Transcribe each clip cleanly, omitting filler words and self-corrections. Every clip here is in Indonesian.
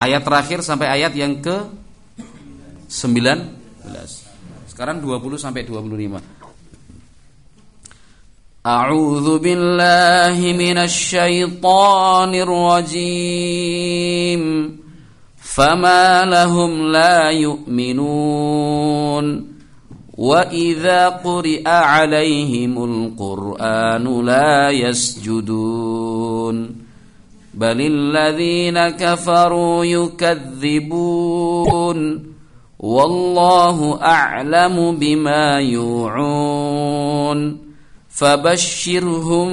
Ayat terakhir sampai ayat yang ke 19. Sekarang 20 sampai 25. A'udzu billahi minasy syaithanir rajim. Fama lahum la yu'minun wa idza quri'a 'alaihimul qur'anu la yasjudun balil ladzina kafaru yukadzibun wallahu a'lamu bima yu'un fabashshirhum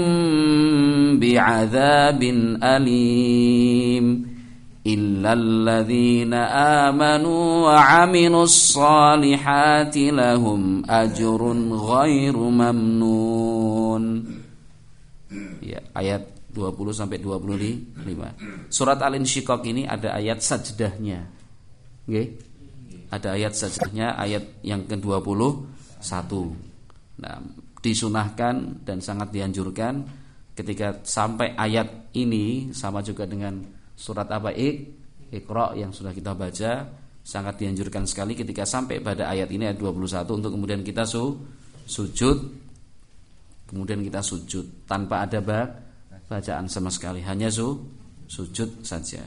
bi'adzabin alim illal ladzina amanu wa 'amilus shalihati lahum ajrun ghairu mamnun. Ya, ayat 20 sampai 25. Surat Al-Insyiqaq ini ada ayat sajdahnya. Nggih. Ada ayat sajdahnya, ayat yang ke-21. Nah, disunahkan dan sangat dianjurkan ketika sampai ayat ini sama juga dengan surat apa? Iqra yang sudah kita baca, sangat dianjurkan sekali ketika sampai pada ayat ini ayat 21 untuk kemudian kita sujud. Kemudian kita sujud tanpa ada bacaan sama sekali, hanya sujud saja.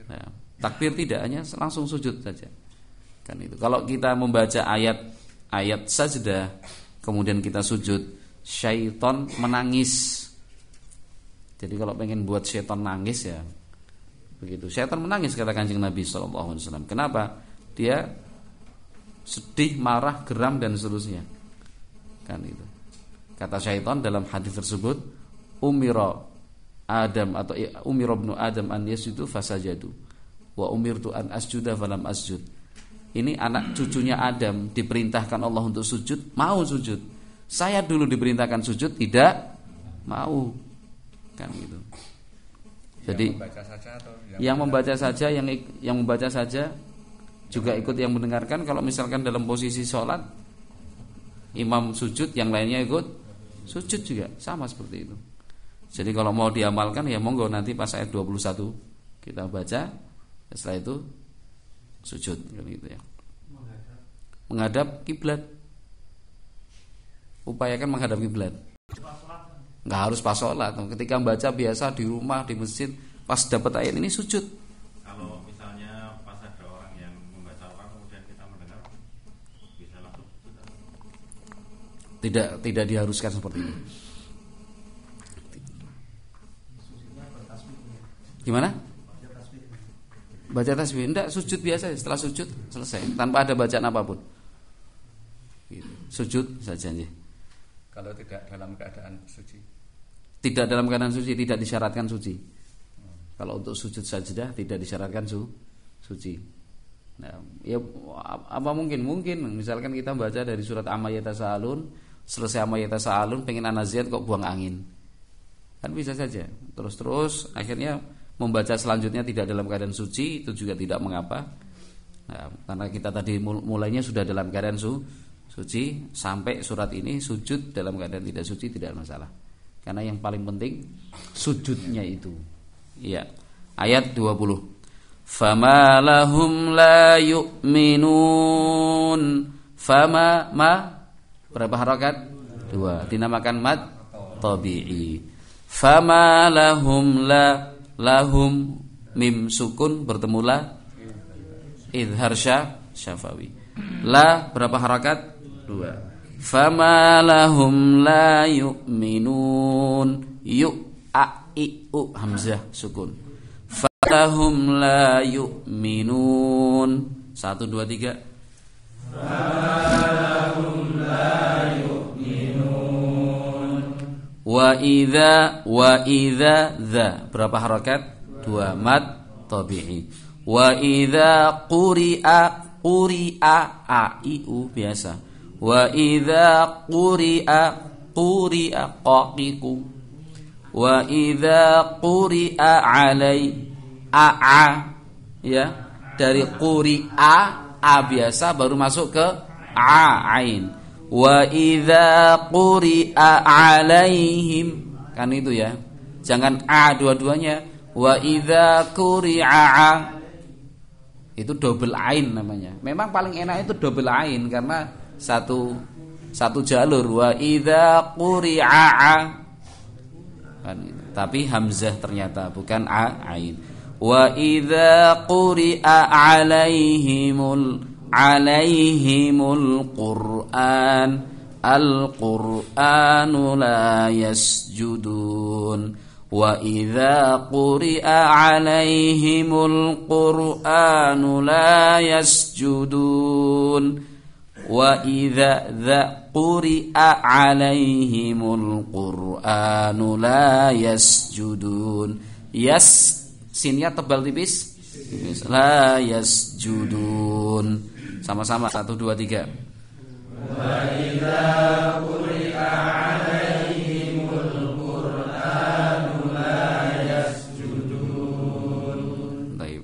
Nah, takbir tidak, hanya langsung sujud saja. Kan itu. Kalau kita membaca ayat sajdah kemudian kita sujud, syaitan menangis. Jadi kalau pengen buat syaitan nangis ya begitu. Syaitan menangis kata Kanjeng Nabi SAW. Kenapa? Dia sedih, marah, geram dan seterusnya. Kan itu. Kata syaitan dalam hadis tersebut, umira Adam atau umira ibnu Adam an yasjudu fasajadu wa umirtu an asjuda falam asjud. Ini anak cucunya Adam diperintahkan Allah untuk sujud, mau sujud. Saya dulu diperintahkan sujud, tidak mau. Kan gitu. Jadi yang membaca saja yang membaca saja juga ikut yang mendengarkan. Kalau misalkan dalam posisi sholat imam sujud, yang lainnya ikut sujud juga, sama seperti itu. Jadi kalau mau diamalkan ya monggo, nanti pas ayat 21 kita baca, setelah itu sujud gitu ya. Menghadap kiblat. Upayakan menghadap kiblat. Enggak harus pas sholat. Ketika membaca biasa di rumah, di masjid, pas dapat ayat ini sujud. Kalau misalnya pas ada orang yang membaca Al-Quran kemudian kita mendengar, bisa langsung sujud. Tidak diharuskan seperti itu. Gimana? Baca tasbih. Enggak, sujud biasa. Setelah sujud selesai, tanpa ada bacaan apapun. Gitu. Sujud saja. Kalau tidak dalam keadaan suci. Tidak dalam keadaan suci, tidak disyaratkan suci. Kalau untuk sujud sajdah tidak disyaratkan suci. Nah, ya apa mungkin misalkan kita baca dari surat Amma Yatasaalun, selesai Amma Yatasaalun pengen anaziat kok buang angin. Kan bisa saja. Terus akhirnya membaca selanjutnya tidak dalam keadaan suci, itu juga tidak mengapa. Nah, karena kita tadi mulainya sudah dalam keadaan suci, sampai surat ini sujud dalam keadaan tidak suci tidak masalah. Karena yang paling penting sujudnya itu. Iya. Ayat 20. Fama lahum la yu'minun. Fama berapa harakat? 2. Dinamakan mad tabi'i. Fama lahum lahum mim sukun bertemu la idhar syafawi. La berapa harakat? 2. Fama lahum la yu'minun. U hamzah sukun. Falahum la yu'minun. 1 2 3. Falahum la yu'minun. Wa idza dza berapa harakat? 2 mad tabi'i. Wa idza quri'a a i u biasa. Wa idza quri'a qaqiku. Wa idza quri'a alai a ya, dari quri'a a biasa baru masuk ke ain. Wa idza quri'a alaihim, kan itu ya. Jangan a dua-duanya. Wa idza quri'a, itu double ain namanya. Memang paling enak itu double ain karena satu jalur. Wa idza quri'a kan, tapi hamzah ternyata bukan ain. Wa idza quri'a alaihimul Qur'an al-Qur'anu la yasjudun. Wa idza quri'a alaihimul Qur'anu la yasjudun. Wa idza quri'a alaihimul Qur'anu la yasjudun. Sinnya tebal tipis. La yasjudun. Sama-sama 1 2 3. Wa idza quri'a alaihimul Qur'anu la yasjudun. Baik.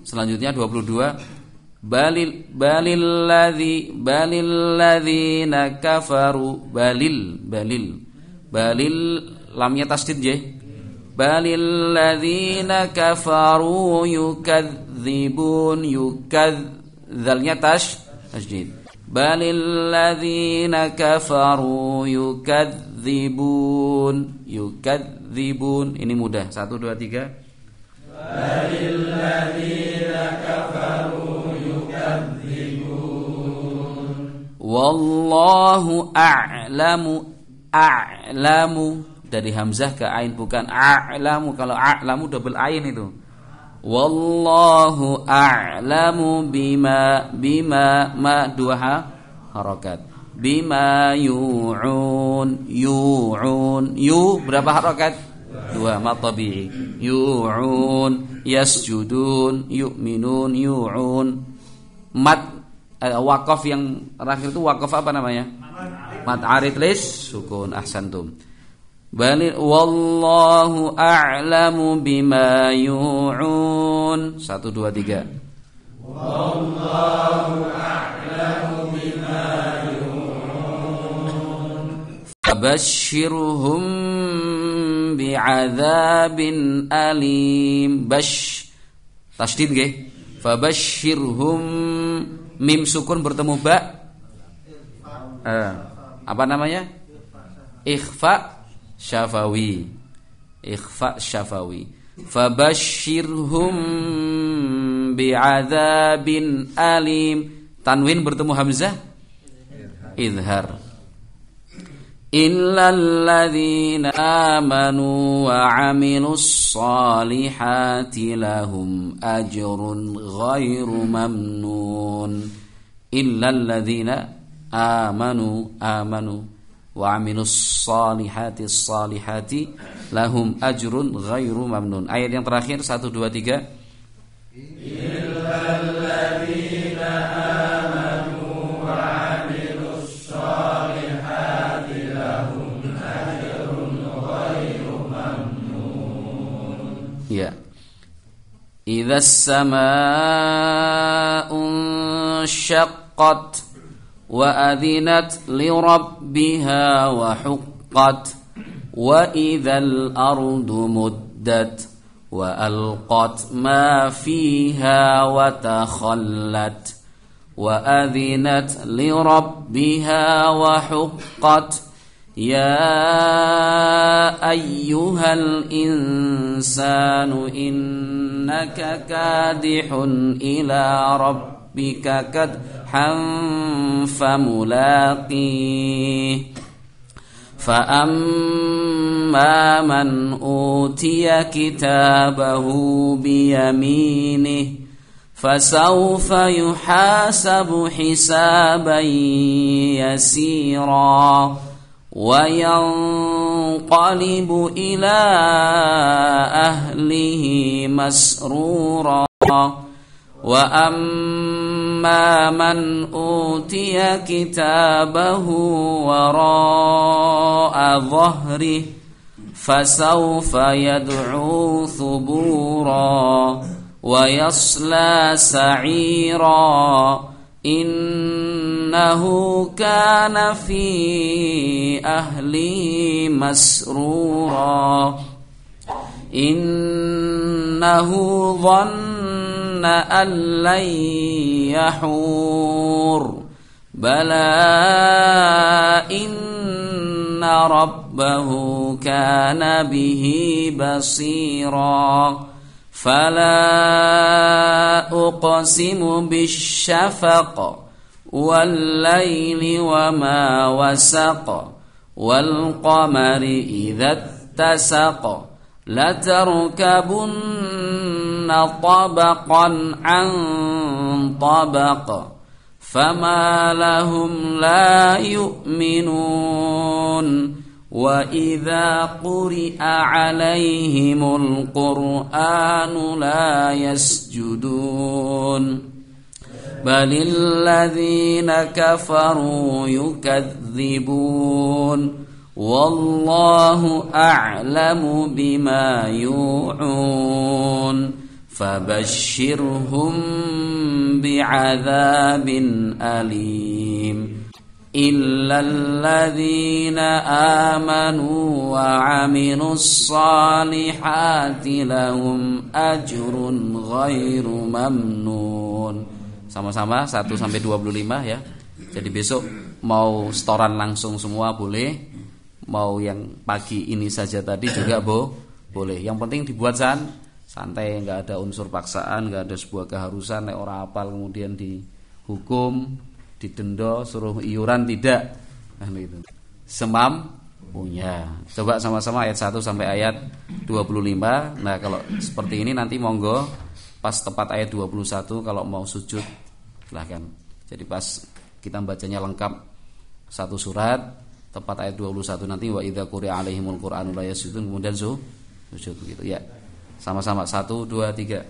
Selanjutnya 22. Balil ladzina kafaru. Balil lamnya tasdid ya. Balil ladzina kafaru yukadzibun. Dzalnya tasdid. Balil ladzina kafaru yukadzibun. Ini mudah. 1 2 3. Balil ladzina kafaru yukadzibun. Wallahu a'lamu dari hamzah ke ain, bukan a'lamu. Kalau a'lamu double ain itu. Wallahu a'lamu bima ma 2 harakat. Bima yu'un. Berapa harakat? 2 mad tabi'i. Yu'un, yasjudun, yu'minun, yu'un. Mad waqaf yang terakhir itu waqaf apa namanya? Mad arid lis sukun. Ahsantum. Bali wallahu a'lamu bima yu'un. 1 2 3. Wallahu a'lamu bima yu'un. Fabashshirhum bi'adzabin alim. Tasdid nggih. Fabashshirhum, mim sukun bertemu ba. Apa namanya? Ikhfa syafawi. Fabashshirhum bi'adzabin alim. Tanwin bertemu hamzah idhar. Illal ladzina amanu wa 'amilus solihati lahum ajrun ghairu mamnun. Illal ladzina amanu wa 'amilus solihati lahum ajrun ghairu mamnun. Ayat yang terakhir 1 2 3. Illal ladzina amanu wa 'amilus solihati lahum ajrun ghairu mamnun. Ya. Idzas samaa'un syaqqat wa adhinat li rabbiha wa huqqat wa idzal ardu muddat wa alqat ma fiha wa takhallat wa adhinat li rabbiha wa huqqat ya ayyuhal insanu innaka kadihun ila rabbika kadhan famulaqih فأما من أوتي كتابه بيمينه فسوف يحاسب حسابا يسيرا وينقلب إلى أهله مسرورا وأما من أوتي كتابه وراء ظهره فسوف يدعو ثبورا ويصلى سعيرا إنه كان في أهله مسرورا innahu dhanna an lan yahur bala inna rabbahu kana bihi basira fala uqsimu bisyafaq wal laili wama wasaq wal qamari idza tasaq latarkabunna tabaqan an tabaq fama lahum la yu'minun wa idza quri'a 'alaihimul qur'anu la yasjudun balil ladzina kafaru yukadzibun wallahu a'lamu bima yu'un fabashshirhum bi'adzabin alim illal ladzina amanu wa 'amilus salihati lahum ajrun ghairu mamnun. Sama-sama 1 sampai 25 ya. Jadi besok mau setoran langsung semua boleh, mau yang pagi ini saja tadi juga boleh. Yang penting dibuat santai, enggak ada unsur paksaan, enggak ada sebuah keharusan nek ora hafal kemudian dihukum, didenda, suruh iuran, tidak. Nah itu. Semampunya. Coba sama-sama ayat 1 sampai ayat 25. Nah, kalau seperti ini nanti monggo pas tepat ayat 21 kalau mau sujud silahkan. Jadi pas kita bacanya lengkap satu surat tepat ayat 21 nanti wa idza quri'a 'alaihimul qur'anu la yasjudun kemudian sujud begitu ya. Sama-sama 1 2 3.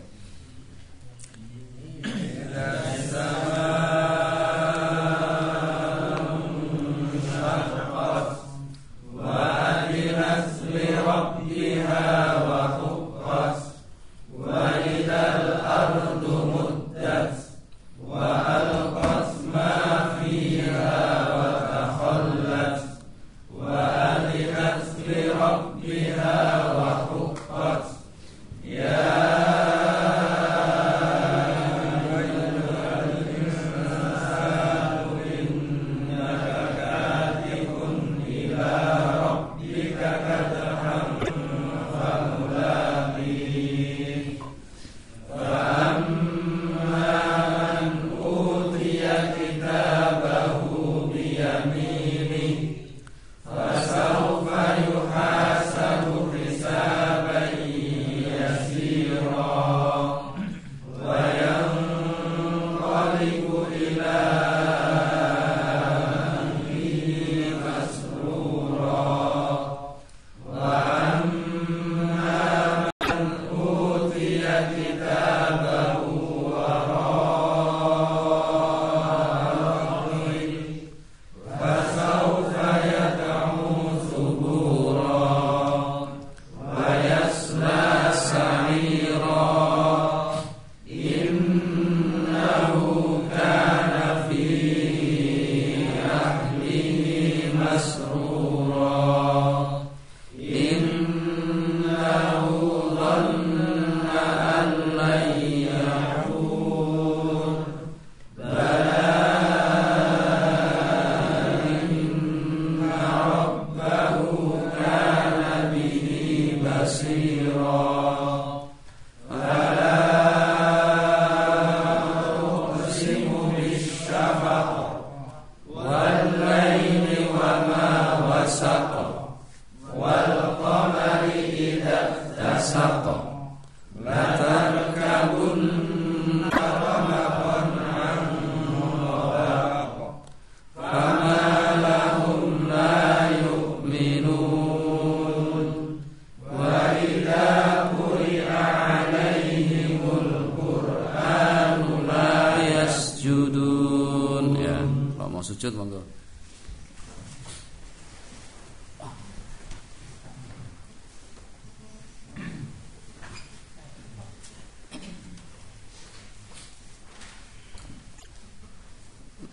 Sujud monggo.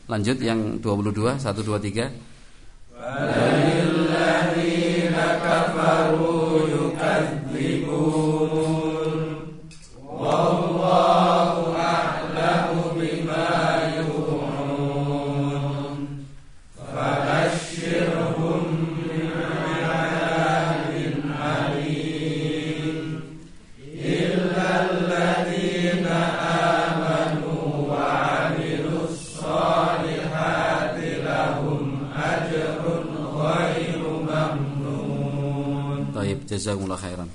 Lanjut yang 22 1 2 3. Walilladzina kafaru yukadzibun Taib, jazakumullah khairan.